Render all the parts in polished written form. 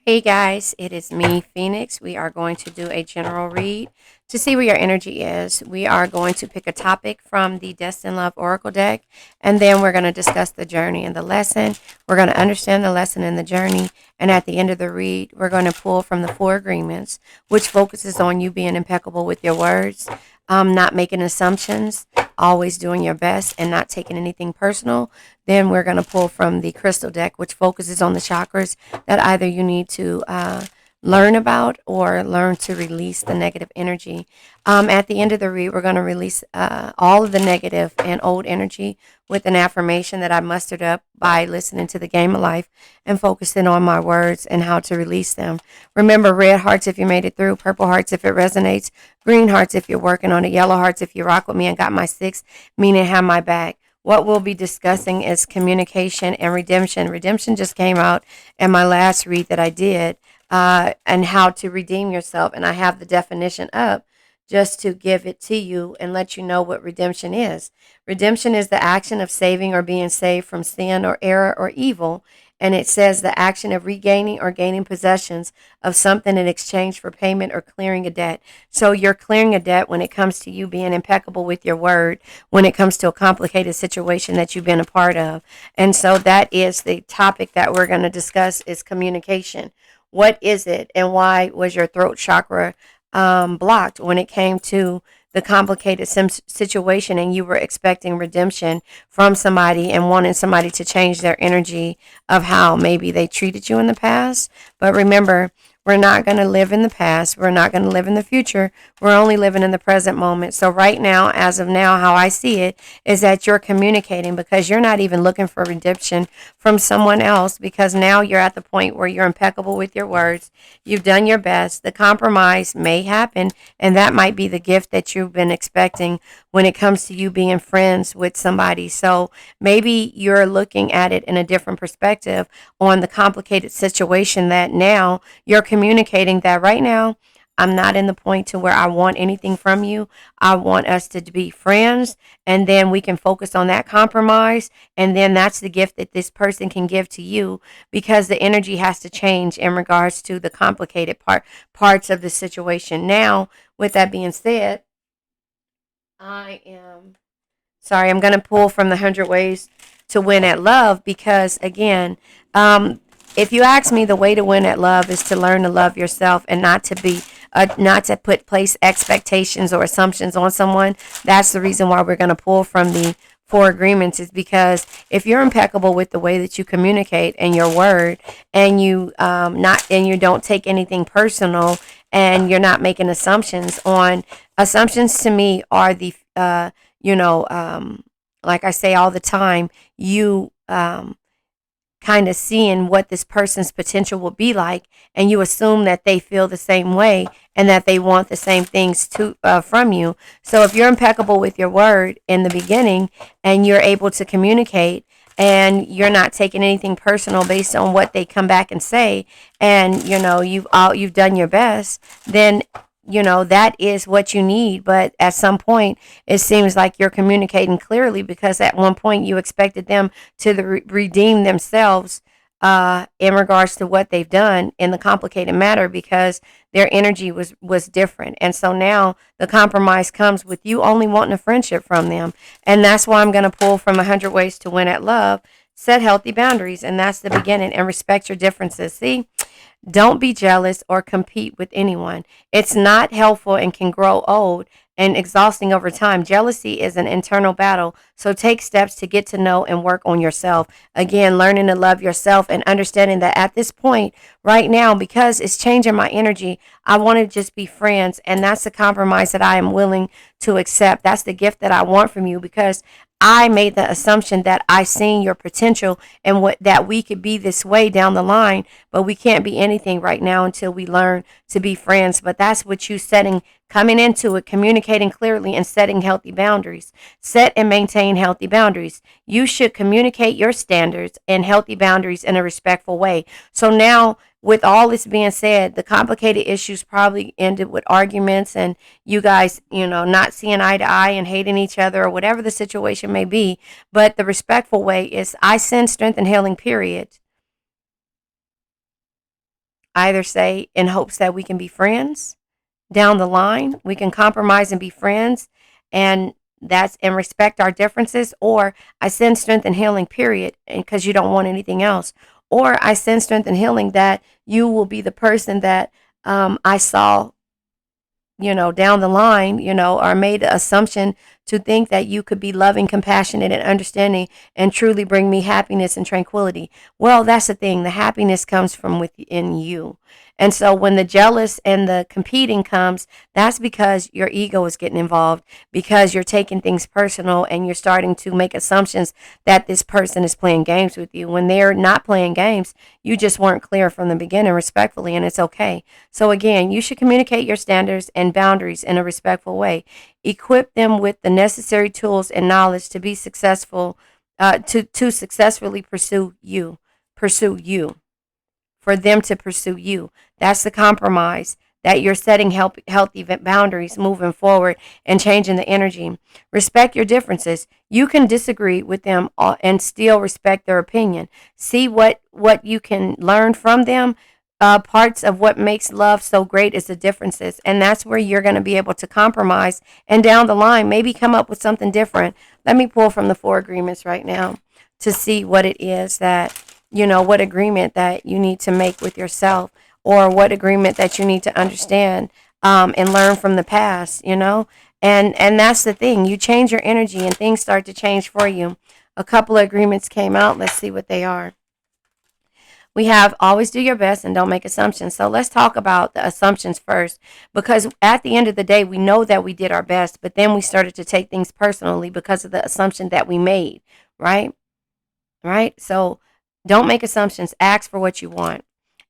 Hey guys, it is me, Phoenix. We are going to do a general read to see where your energy is. We are going to pick a topic from the Destined Love Oracle deck, and then we're going to discuss the journey and the lesson. We're going to understand the lesson and the journey, and at the end of the read, we're going to pull from the Four Agreements, which focuses on you being impeccable with your words, not making assumptions, always doing your best, and not taking anything personal. Then we're going to pull from the crystal deck, which focuses on the chakras that either you need to learn about or learn to release the negative energy. At the end of the read, we're going to release all of the negative and old energy with an affirmation that I mustered up by listening to the Game of Life and focusing on my words and how to release them. Remember, red hearts if you made it through, purple hearts if it resonates, green hearts if you're working on it, yellow hearts if you rock with me and got my six, meaning have my back. What we'll be discussing is communication and redemption. Redemption just came out in my last read that I did, and how to redeem yourself. And I have the definition up just to give it to you and let you know what redemption is. Redemption is the action of saving or being saved from sin or error or evil. And it says the action of regaining or gaining possessions of something in exchange for payment or clearing a debt. So you're clearing a debt when it comes to you being impeccable with your word, when it comes to a complicated situation that you've been a part of. And so that is the topic that we're going to discuss is communication. What is it and why was your throat chakra blocked when it came to the complicated situation and you were expecting redemption from somebody and wanting somebody to change their energy of how maybe they treated you in the past? But remember, we're not going to live in the past. We're not going to live in the future. We're only living in the present moment. So right now, as of now, how I see it is that you're communicating because you're not even looking for redemption from someone else, because now you're at the point where you're impeccable with your words. You've done your best. The compromise may happen, and that might be the gift that you've been expecting when it comes to you being friends with somebody. So maybe you're looking at it in a different perspective on the complicated situation that now you're communicating that right now I'm not in the point to where I want anything from you. I want us to be friends, and then we can focus on that compromise, and then that's the gift that this person can give to you, because the energy has to change in regards to the complicated parts of the situation. Now, with that being said, I am sorry, I'm going to pull from the 100 Ways to Win at Love because, again, if you ask me, the way to win at love is to learn to love yourself and not to place expectations or assumptions on someone. That's the reason why we're going to pull from the Four Agreements, is because if you're impeccable with the way that you communicate and your word, and you don't take anything personal, and you're not making assumptions to me are the you know, like I say all the time, you kind of seeing what this person's potential will be like, and you assume that they feel the same way and that they want the same things from you. So if you're impeccable with your word in the beginning and you're able to communicate and you're not taking anything personal based on what they come back and say, and you've done your best, then that is what you need. But at some point, it seems like you're communicating clearly, because at one point you expected them to redeem themselves in regards to what they've done in the complicated matter, because their energy was different. And so now the compromise comes with you only wanting a friendship from them. And that's why I'm going to pull from 100 Ways to Win at Love. Set healthy boundaries, and that's the beginning, and respect your differences. See? Don't be jealous or compete with anyone. It's not helpful and can grow old and exhausting over time. Jealousy is an internal battle, so take steps to get to know and work on yourself. Again, learning to love yourself and understanding that at this point, right now, because it's changing my energy, I want to just be friends, and that's the compromise that I am willing to accept. That's the gift that I want from you, because I made the assumption that I seen your potential and that we could be this way down the line, but we can't be anything right now until we learn to be friends. But that's what you coming into it, communicating clearly and setting healthy boundaries. Set and maintain healthy boundaries. You should communicate your standards and healthy boundaries in a respectful way. So now, with all this being said, the complicated issues probably ended with arguments and you guys, not seeing eye to eye and hating each other or whatever the situation may be. But the respectful way is I send strength and healing, period. either say in hopes that we can be friends down the line. We can compromise and be friends, and respect our differences. Or I send strength and healing, period, and because you don't want anything else. Or I send strength and healing that you will be the person that I saw, down the line, or made the assumption to think that you could be loving, compassionate, and understanding and truly bring me happiness and tranquility. Well, that's the thing. The happiness comes from within you. And so when the jealous and the competing comes, that's because your ego is getting involved, because you're taking things personal and you're starting to make assumptions that this person is playing games with you when they're not playing games. You just weren't clear from the beginning, respectfully, and it's okay. So again, you should communicate your standards and boundaries in a respectful way. Equip them with the necessary tools and knowledge to be successful, to successfully pursue you. Pursue you. For them to pursue you. That's the compromise, that you're setting healthy boundaries moving forward and changing the energy. Respect your differences. You can disagree with them and still respect their opinion. See what you can learn from them. Parts of what makes love so great is the differences. And that's where you're going to be able to compromise and down the line maybe come up with something different. Let me pull from the 4 agreements right now to see what it is that, what agreement that you need to make with yourself, or what agreement that you need to understand and learn from the past, and that's the thing. You change your energy and things start to change for you. A couple of agreements came out. Let's see what they are. We have always do your best and don't make assumptions. So let's talk about the assumptions first, because at the end of the day, we know that we did our best, but then we started to take things personally because of the assumption that we made, right? Right? So don't make assumptions. Ask for what you want.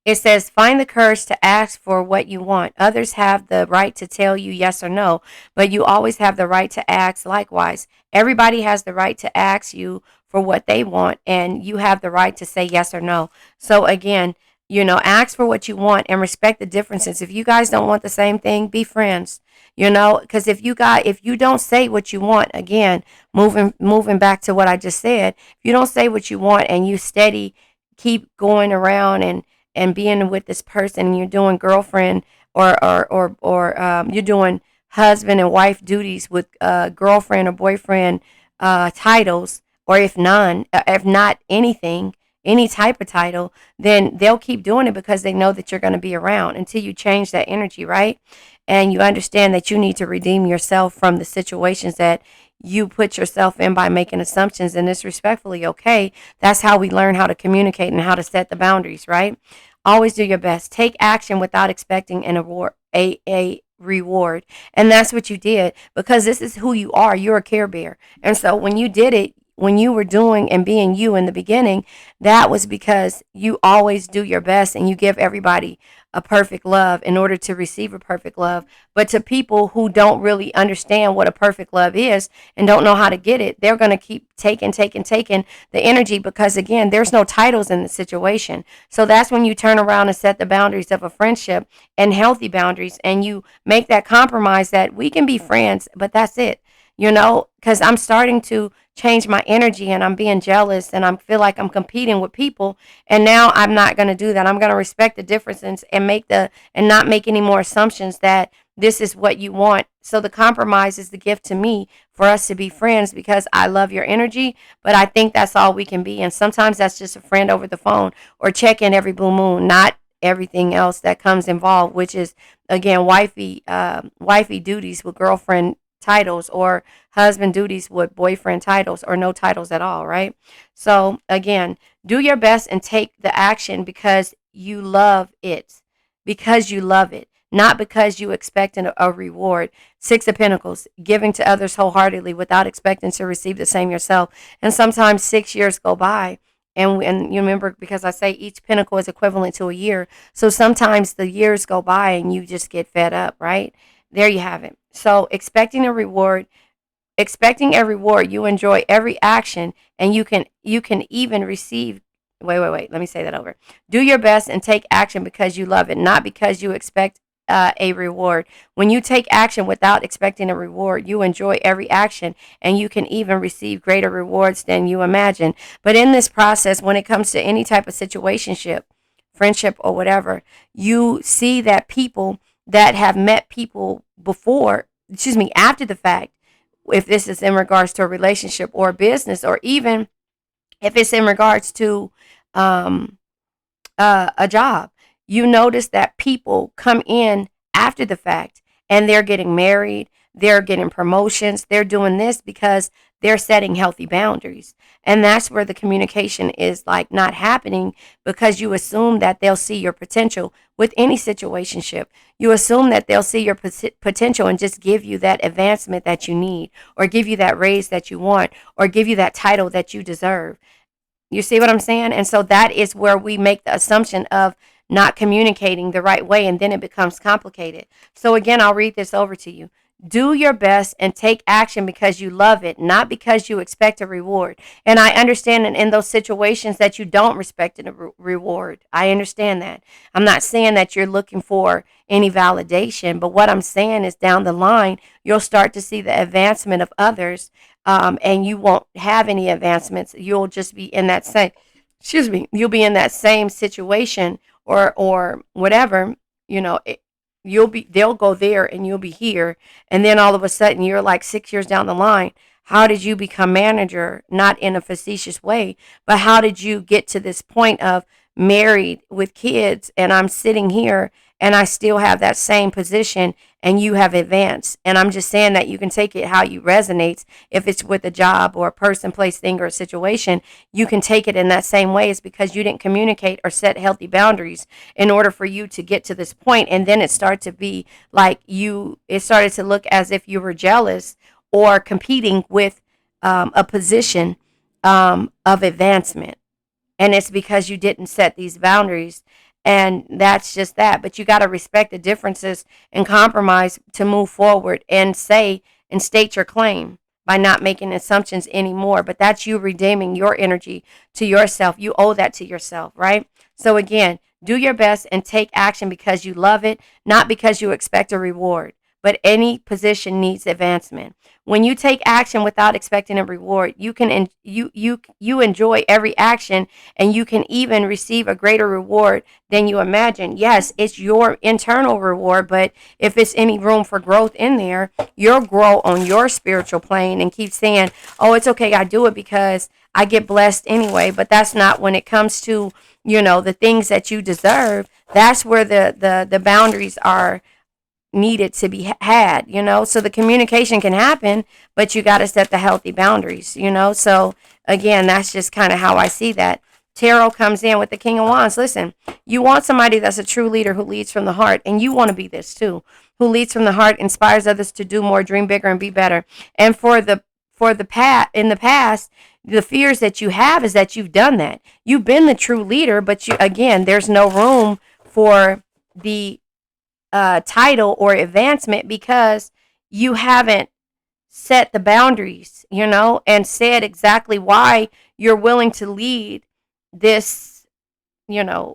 It says, find the courage to ask for what you want. Others have the right to tell you yes or no, but you always have the right to ask likewise. Everybody has the right to ask you for what they want, and you have the right to say yes or no. So again, ask for what you want and respect the differences. If you guys don't want the same thing, be friends. Because if you don't say what you want, again, moving back to what I just said, if you don't say what you want and you steady keep going around and being with this person, and you're doing girlfriend or you're doing husband and wife duties with girlfriend or boyfriend titles, or if not anything, any type of title, then they'll keep doing it because they know that you're going to be around until you change that energy, right? And you understand that you need to redeem yourself from the situations that you put yourself in by making assumptions, and it's respectfully okay. That's how we learn how to communicate and how to set the boundaries, right? Always do your best. Take action without expecting a reward. And that's what you did, because this is who you are. You're a Care Bear. And so when you did it, when you were doing and being you in the beginning, that was because you always do your best and you give everybody a perfect love in order to receive a perfect love. But to people who don't really understand what a perfect love is and don't know how to get it, they're going to keep taking the energy, because again, there's no titles in the situation. So that's when you turn around and set the boundaries of a friendship, and healthy boundaries, and you make that compromise that we can be friends, but that's it. Because I'm starting to change my energy and I'm being jealous and I feel like I'm competing with people. And now I'm not going to do that. I'm going to respect the differences and not make any more assumptions that this is what you want. So the compromise is the gift to me for us to be friends, because I love your energy, but I think that's all we can be. And sometimes that's just a friend over the phone or check in every blue moon, not everything else that comes involved, which is again wifey duties with girlfriend titles, or husband duties with boyfriend titles, or no titles at all, right? So again, do your best and take the action because you love it, not because you expect a reward. 6 of Pentacles, giving to others wholeheartedly without expecting to receive the same yourself. And sometimes 6 years go by, and you remember, because I say each pentacle is equivalent to a year, so sometimes the years go by and you just get fed up, right? There you have it. So expecting a reward, you enjoy every action, and you can even receive. Wait. Let me say that over. Do your best and take action because you love it, not because you expect a reward. When you take action without expecting a reward, you enjoy every action, and you can even receive greater rewards than you imagine. But in this process, when it comes to any type of situationship, friendship or whatever, you see that people that have met people before, after the fact, if this is in regards to a relationship or a business, or even if it's in regards to um, a job, you notice that people come in after the fact and they're getting married, they're getting promotions, they're doing this because they're setting healthy boundaries. And that's where the communication is like not happening, because you assume that they'll see your potential with any situationship. You assume that they'll see your potential and just give you that advancement that you need, or give you that raise that you want, or give you that title that you deserve. You see what I'm saying? And so that is where we make the assumption of not communicating the right way, and then it becomes complicated. So again, I'll read this over to you. Do your best and take action because you love it, not because you expect a reward. And I understand that in those situations that you don't respect a reward. I understand that. I'm not saying that you're looking for any validation, but what I'm saying is down the line, you'll start to see the advancement of others, and you won't have any advancements. You'll just be in that same, you'll be in that same situation, or whatever, you know, they'll go there and you'll be here. And then all of a sudden you're like 6 years down the line. How did you become manager? Not in a facetious way, but how did you get to this point of married with kids, and I'm sitting here and I still have that same position, and you have advanced? And I'm just saying that you can take it how you resonates. If it's with a job or a person, place, thing, or a situation, you can take it in that same way. It's because you didn't communicate or set healthy boundaries in order for you to get to this point. And then it started to be like it started to look as if you were jealous or competing with a position of advancement. And it's because you didn't set these boundaries. And that's just that. But you got to respect the differences and compromise to move forward and say and state your claim by not making assumptions anymore. But that's you redeeming your energy to yourself. You owe that to yourself, right? So again, do your best and take action because you love it, not because you expect a reward. But any position needs advancement. When you take action without expecting a reward, you enjoy every action, and you can even receive a greater reward than you imagine. Yes, it's your internal reward, but if it's any room for growth in there, you'll grow on your spiritual plane and keep saying, "Oh, it's okay. I do it because I get blessed anyway." But that's not when it comes to, the things that you deserve. That's where the boundaries are needed to be had, so the communication can happen, but you got to set the healthy boundaries. So again, that's just kind of how I see that. Tarot comes in with the King of Wands. Listen, you want somebody that's a true leader who leads from the heart, and you want to be this too, who leads from the heart, inspires others to do more, dream bigger, and be better. And in the past, the fears that you have is that you've done that. You've been the true leader, but there's no room for the title or advancement because you haven't set the boundaries, and said exactly why you're willing to lead this,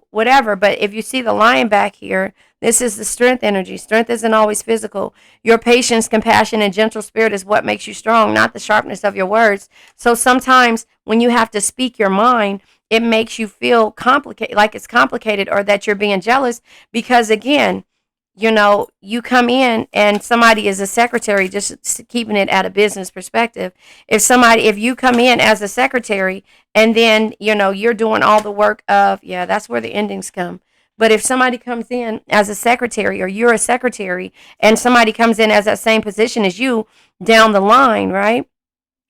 whatever. But if you see the lion back here, this is the strength energy. Strength isn't always physical. Your patience, compassion, and gentle spirit is what makes you strong, not the sharpness of your words. So sometimes when you have to speak your mind, it makes you feel complicated, like it's complicated, or that you're being jealous because, again, you come in and somebody is a secretary, just keeping it at a business perspective. If you come in as a secretary and then, you're doing all the work of, that's where the endings come. But if somebody comes in as a secretary, or you're a secretary and somebody comes in as that same position as you down the line, right?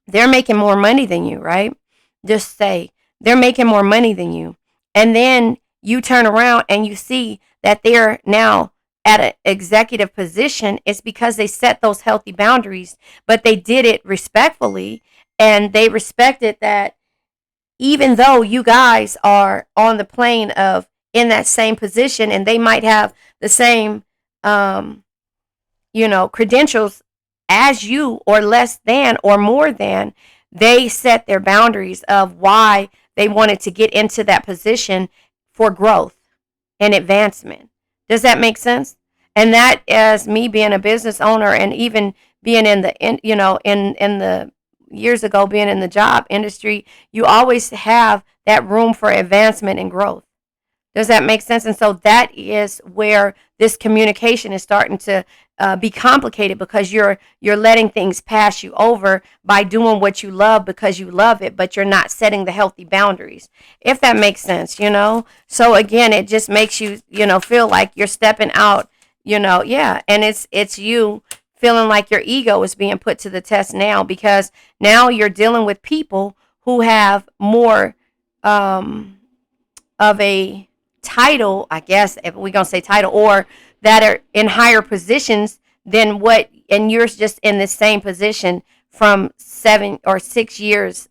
They're making more money than you, right? Just say they're making more money than you. And then you turn around and you see that they're now at an executive position. It's because they set those healthy boundaries, but they did it respectfully, and they respected that even though you guys are on the plane of in that same position, and they might have the same, credentials as you, or less than, or more than, they set their boundaries of why they wanted to get into that position for growth and advancement. Does that make sense? And that, as me being a business owner, and even being in the years ago, being in the job industry, you always have that room for advancement and growth. Does that make sense? And so that is where this communication is starting to be complicated, because you're letting things pass you over by doing what you love because you love it, but you're not setting the healthy boundaries. If that makes sense, So again, it just makes you, feel like you're stepping out, yeah, and it's you feeling like your ego is being put to the test now, because now you're dealing with people who have more of a title, I guess, if we're going to say title, or that are in higher positions than what, and you're just in the same position from 7 or 6 years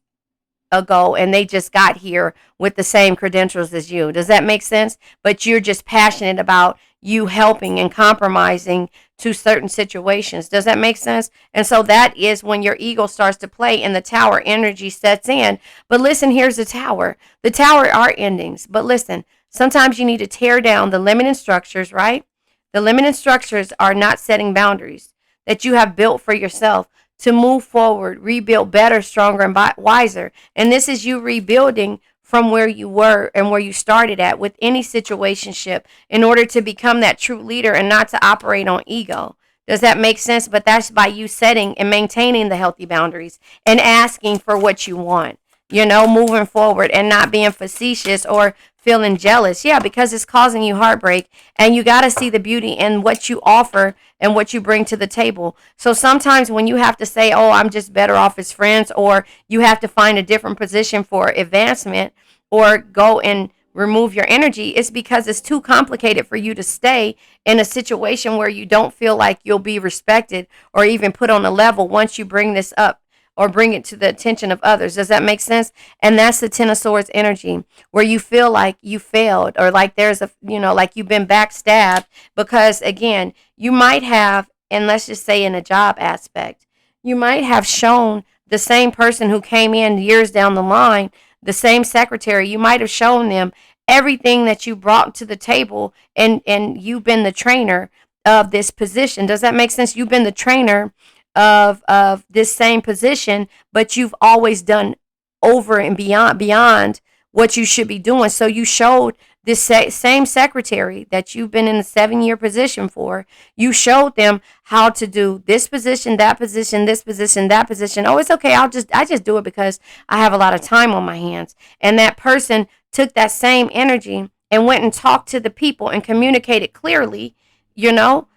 ago, and they just got here with the same credentials as you. Does that make sense? But you're just passionate about you helping and compromising to certain situations. Does that make sense? And so that is when your ego starts to play and the tower energy sets in. But listen, here's the tower. The tower are endings. But listen, sometimes you need to tear down the limiting structures, right? The limiting structures are not setting boundaries that you have built for yourself to move forward, rebuild better, stronger, and wiser. And this is you rebuilding from where you were and where you started at with any situationship in order to become that true leader and not to operate on ego. Does that make sense? But that's by you setting and maintaining the healthy boundaries and asking for what you want, moving forward, and not being facetious or feeling jealous. Yeah, because it's causing you heartbreak, and you got to see the beauty in what you offer and what you bring to the table. So sometimes when you have to say, oh, I'm just better off as friends, or you have to find a different position for advancement, or go and remove your energy, it's because it's too complicated for you to stay in a situation where you don't feel like you'll be respected or even put on a level once you bring this up or bring it to the attention of others. Does that make sense? And that's the Ten of Swords energy, where you feel like you failed, or like there's like you've been backstabbed, because again, you might have, and let's just say in a job aspect, you might have shown the same person who came in years down the line, the same secretary, you might have shown them everything that you brought to the table, and you've been the trainer of this position. Does that make sense? You've been the trainer of this same position, but you've always done over and beyond what you should be doing. So you showed this same secretary that you've been in a 7-year position for, you showed them how to do this position, that position, this position, that position. Oh, it's okay. I just do it because I have a lot of time on my hands. And that person took that same energy and went and talked to the people and communicated clearly, not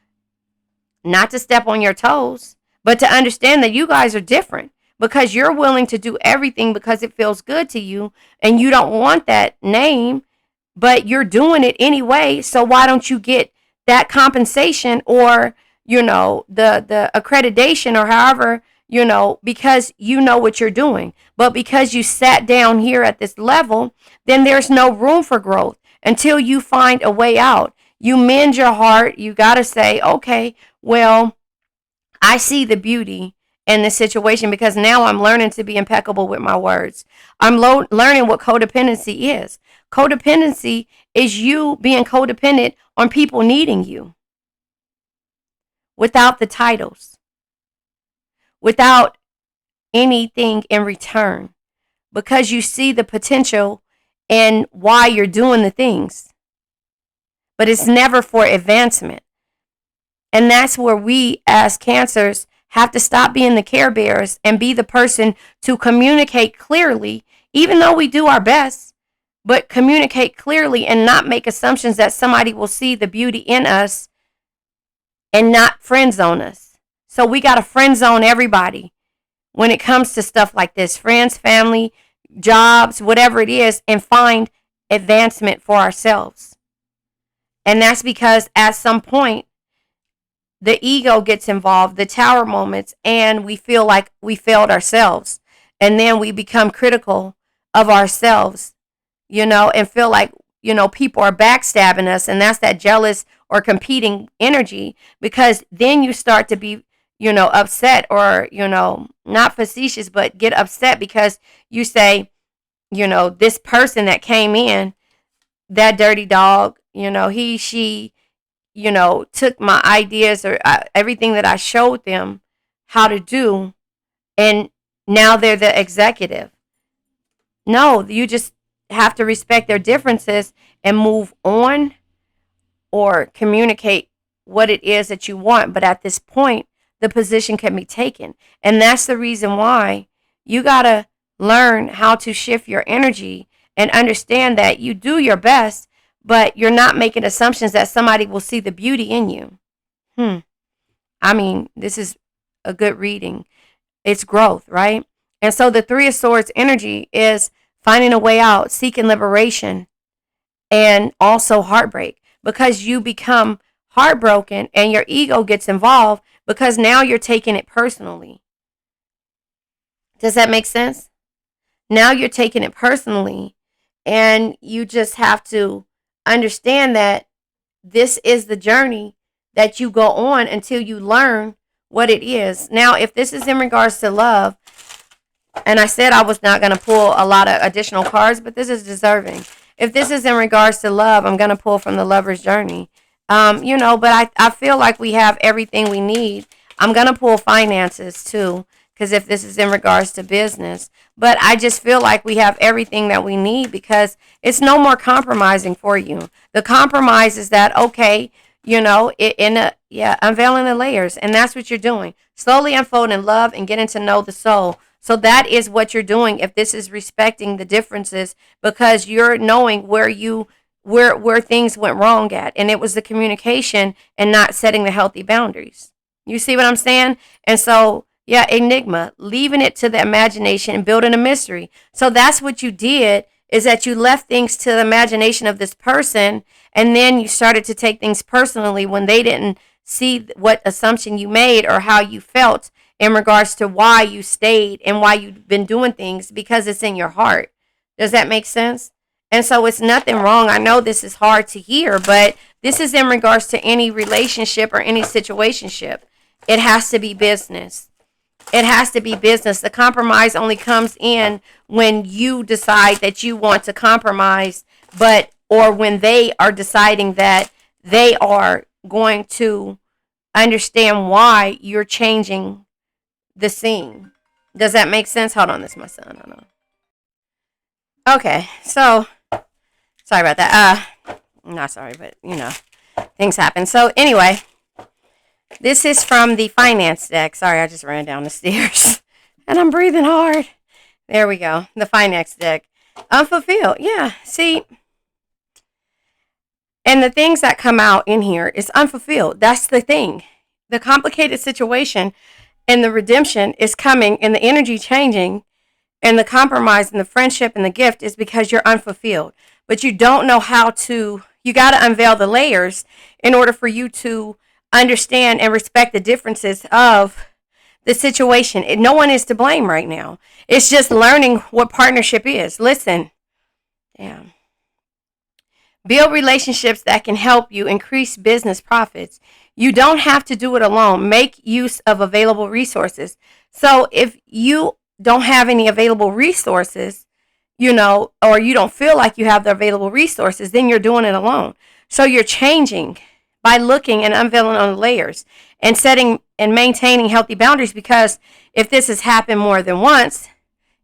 to step on your toes, but to understand that you guys are different, because you're willing to do everything because it feels good to you, and you don't want that name, but you're doing it anyway. So why don't you get that compensation, or the accreditation, or however, because you know what you're doing. But because you sat down here at this level, then there's no room for growth until you find a way out. You mend your heart. You got to say, okay, well, I see the beauty in this situation, because now I'm learning to be impeccable with my words. I'm learning what codependency is. Codependency is you being codependent on people needing you without the titles, without anything in return, because you see the potential in why you're doing the things, but it's never for advancement. And that's where we as Cancers have to stop being the care bears and be the person to communicate clearly, even though we do our best, but communicate clearly and not make assumptions that somebody will see the beauty in us and not friend zone us. So we got to friend zone everybody when it comes to stuff like this: friends, family, jobs, whatever it is, and find advancement for ourselves. And that's because at some point, the ego gets involved, the tower moments, and we feel like we failed ourselves. And then we become critical of ourselves, and feel like, people are backstabbing us. And that's that jealous or competing energy, because then you start to be, upset, or, not facetious, but get upset because you say, this person that came in, that dirty dog, he, she, took my ideas, or everything that I showed them how to do, and now they're the executive. No, you just have to respect their differences and move on or communicate what it is that you want. But at this point, the position can be taken. And that's the reason why you got to learn how to shift your energy and understand that you do your best, but you're not making assumptions that somebody will see the beauty in you. I mean, this is a good reading. It's growth, right? And so the Three of Swords energy is finding a way out, seeking liberation, and also heartbreak, because you become heartbroken and your ego gets involved because now you're taking it personally. Does that make sense? Now you're taking it personally, and you just have to understand that this is the journey that you go on until you learn what it is. Now, if this is in regards to love, and I said I was not going to pull a lot of additional cards, but this is deserving. If this is in regards to love, I'm going to pull from the Lover's Journey. But I feel like we have everything we need. I'm going to pull finances too, because if this is in regards to business. But I just feel like we have everything that we need, because it's no more compromising for you. The compromise is that, okay, unveiling the layers. And that's what you're doing. Slowly unfolding love and getting to know the soul. So that is what you're doing if this is respecting the differences, because you're knowing where things went wrong at. And it was the communication and not setting the healthy boundaries. You see what I'm saying? And so, yeah, enigma, leaving it to the imagination and building a mystery. So that's what you did, is that you left things to the imagination of this person, and then you started to take things personally when they didn't see what assumption you made or how you felt in regards to why you stayed and why you've been doing things, because it's in your heart. Does that make sense? And so it's nothing wrong. I know this is hard to hear, but this is in regards to any relationship or any situationship. It has to be business. It has to be business. The compromise only comes in when you decide that you want to compromise, or when they are deciding that they are going to understand why you're changing the scene. Does that make sense? Hold on, this is my son. I don't know. Okay, so sorry about that. Not sorry, but things happen. So anyway, this is from the finance deck. Sorry, I just ran down the stairs and I'm breathing hard. There we go. The finance deck. Unfulfilled. Yeah. See, and the things that come out in here is unfulfilled. That's the thing. The complicated situation and the redemption is coming, and the energy changing, and the compromise and the friendship and the gift is because you're unfulfilled. But you don't know how to, you got to unveil the layers in order for you to understand and respect the differences of the situation. No one is to blame right now. It's just learning what partnership is. Listen, damn. Build relationships that can help you increase business profits. You don't have to do it alone. Make use of available resources. So if you don't have any available resources, or you don't feel like you have the available resources, then you're doing it alone. So you're changing by looking and unveiling on the layers and setting and maintaining healthy boundaries, because if this has happened more than once,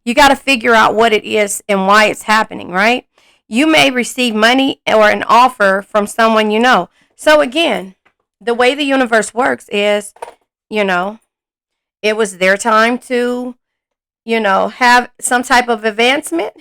you got to figure out what it is and why it's happening, right? You may receive money or an offer from someone you know. So again, the way the universe works is, it was their time to, have some type of advancement.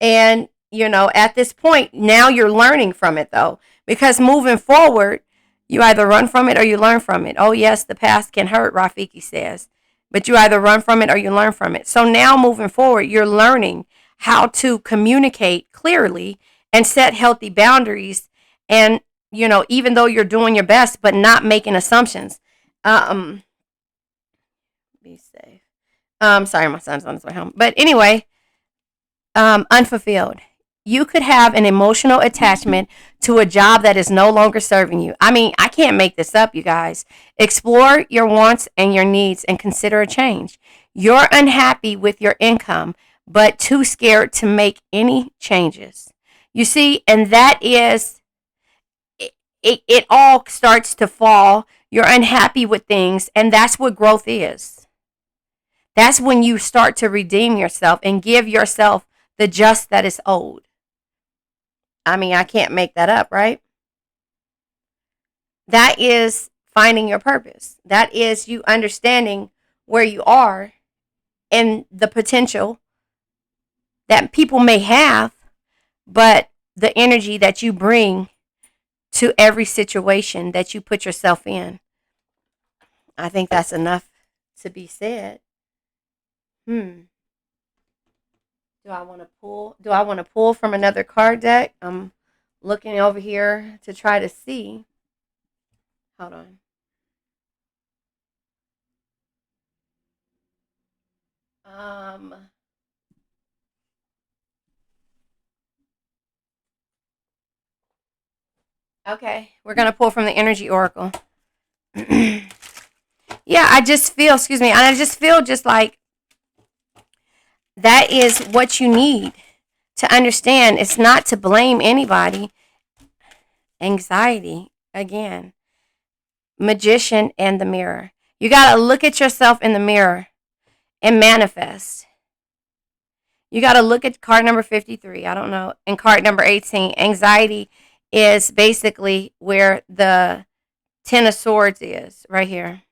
And, at this point, now you're learning from it, though, because moving forward, you either run from it or you learn from it. Oh, yes, the past can hurt, Rafiki says, but you either run from it or you learn from it. So now moving forward, you're learning how to communicate clearly and set healthy boundaries. And, even though you're doing your best, but not making assumptions. Be safe. Sorry, my son's on his way home. But anyway, unfulfilled. You could have an emotional attachment to a job that is no longer serving you. I mean, I can't make this up, you guys. Explore your wants and your needs and consider a change. You're unhappy with your income, but too scared to make any changes. You see, and that is, it all starts to fall. You're unhappy with things, and that's what growth is. That's when you start to redeem yourself and give yourself the just that is owed. I mean, I can't make that up, right? That is finding your purpose. That is you understanding where you are and the potential that people may have, but the energy that you bring to every situation that you put yourself in. I think that's enough to be said. Hmm. Do I want to pull? Do I want to pull from another card deck? I'm looking over here to try to see. Hold on. Um. Okay, we're gonna pull from the Energy Oracle. Yeah, I just feel. Excuse me. I just feel just like that is what you need to understand. It's not to blame anybody. Anxiety again. Magician and the mirror. You gotta look at yourself in the mirror and manifest. You got to look at card number 53. I don't know. And card number 18. Anxiety is basically where the Ten of Swords is, right here.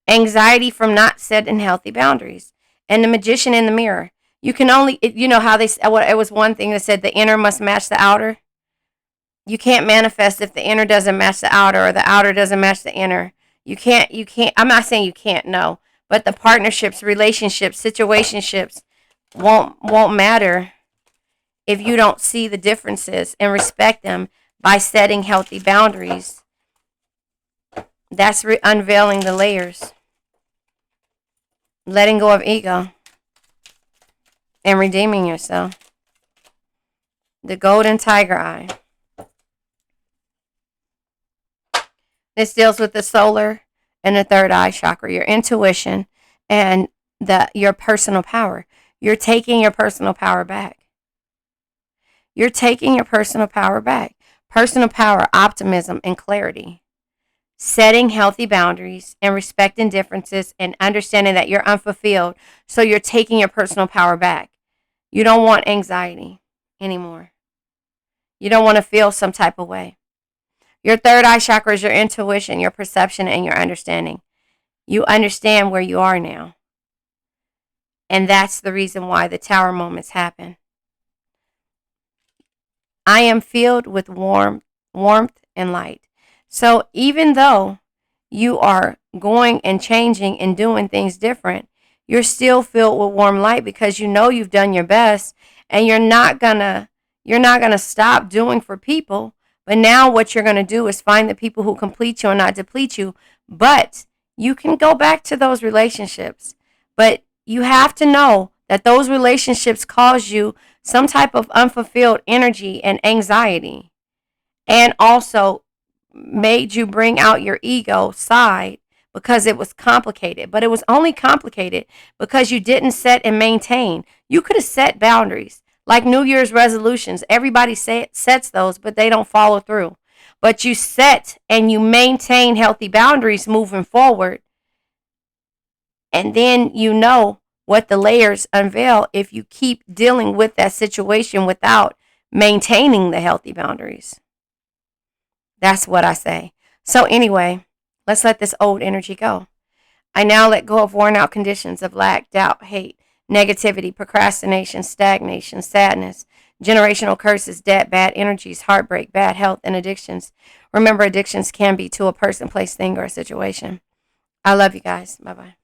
Anxiety from not setting healthy boundaries. And the Magician in the mirror. You can only, you know how it was one thing that said the inner must match the outer. You can't manifest if the inner doesn't match the outer or the outer doesn't match the inner. I'm not saying you can't, no. But the partnerships, relationships, situationships won't matter if you don't see the differences and respect them by setting healthy boundaries. That's unveiling the layers, letting go of ego, and redeeming yourself. The golden tiger eye. This deals with the solar and the third eye chakra, your intuition and your personal power. You're taking your personal power back. You're taking your personal power back. Personal power, optimism, and clarity. Setting healthy boundaries and respecting differences and understanding that you're unfulfilled. So you're taking your personal power back. You don't want anxiety anymore. You don't want to feel some type of way. Your third eye chakra is your intuition, your perception, and your understanding. You understand where you are now. And that's the reason why the tower moments happen. I am filled with warmth and light. So even though you are going and changing and doing things different, you're still filled with warm light because you know you've done your best and you're not gonna stop doing for people. But now what you're gonna do is find the people who complete you and not deplete you. But you can go back to those relationships. But you have to know that those relationships cause you some type of unfulfilled energy and anxiety, and also made you bring out your ego side because it was complicated. But it was only complicated because you didn't set and maintain. You could have set boundaries like New Year's resolutions. Everybody sets those, but they don't follow through. But you set and you maintain healthy boundaries moving forward. And then you know what the layers unveil if you keep dealing with that situation without maintaining the healthy boundaries. That's what I say. So anyway, let's let this old energy go. I now let go of worn out conditions of lack, doubt, hate, negativity, procrastination, stagnation, sadness, generational curses, debt, bad energies, heartbreak, bad health, and addictions. Remember, addictions can be to a person, place, thing, or a situation. I love you guys. Bye-bye.